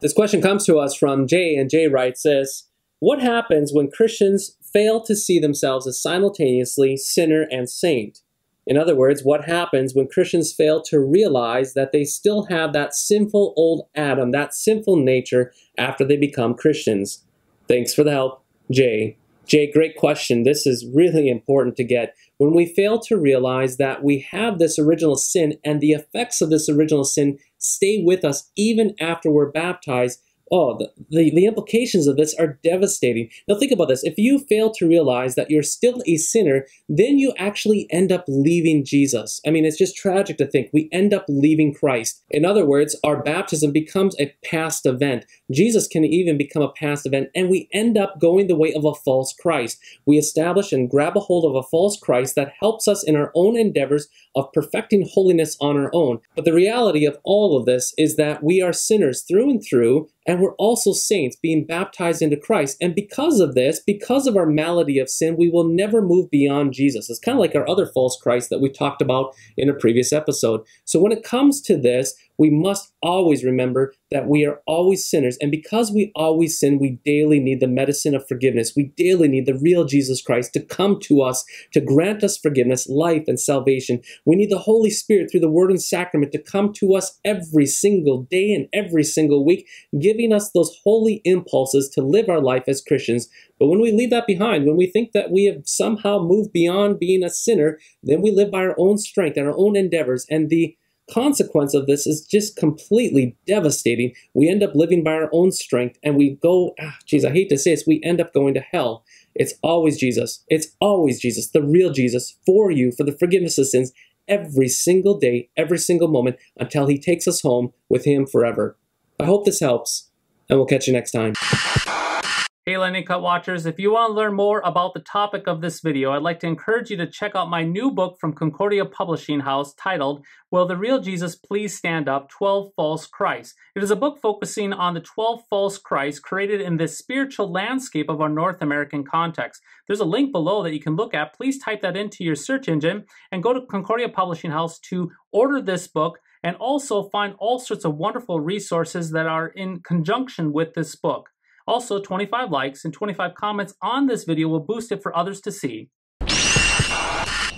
This question comes to us from Jay, and Jay writes this: what happens when Christians fail to see themselves as simultaneously sinner and saint? In other words, what happens when Christians fail to realize that they still have that sinful old Adam, that sinful nature, after they become Christians? Thanks for the help, Jay. Jay, great question. This is really important to get. When we fail to realize that we have this original sin and the effects of this original sin stay with us even after we're baptized, the implications of this are devastating. Now think about this. If you fail to realize that you're still a sinner, then you actually end up leaving Jesus. I mean, it's just tragic to think. We end up leaving Christ. In other words, our baptism becomes a past event. Jesus can even become a past event, and we end up going the way of a false Christ. We establish and grab a hold of a false Christ that helps us in our own endeavors of perfecting holiness on our own. But the reality of all of this is that we are sinners through and through, and we're also saints being baptized into Christ. And because of this, because of our malady of sin, we will never move beyond Jesus. It's kind of like our other false Christ that we talked about in a previous episode. So when it comes to this, we must always remember that we are always sinners. And because we always sin, we daily need the medicine of forgiveness. We daily need the real Jesus Christ to come to us, to grant us forgiveness, life, and salvation. We need the Holy Spirit through the Word and Sacrament to come to us every single day and every single week, giving us those holy impulses to live our life as Christians. But when we leave that behind, when we think that we have somehow moved beyond being a sinner, then we live by our own strength and our own endeavors, and the consequence of this is just completely devastating. We end up living by our own strength, and we go, I hate to say this, we end up going to hell. It's always Jesus. It's always Jesus, the real Jesus, for you, for the forgiveness of sins, every single day, every single moment, until He takes us home with Him forever. I hope this helps, and we'll catch you next time. Hey Lightning Cut Watchers, if you want to learn more about the topic of this video, I'd like to encourage you to check out my new book from Concordia Publishing House titled, Will the Real Jesus Please Stand Up? 12 False Christs. It is a book focusing on the 12 false Christs created in this spiritual landscape of our North American context. There's a link below that you can look at. Please type that into your search engine and go to Concordia Publishing House to order this book, and also find all sorts of wonderful resources that are in conjunction with this book. Also, 25 likes and 25 comments on this video will boost it for others to see.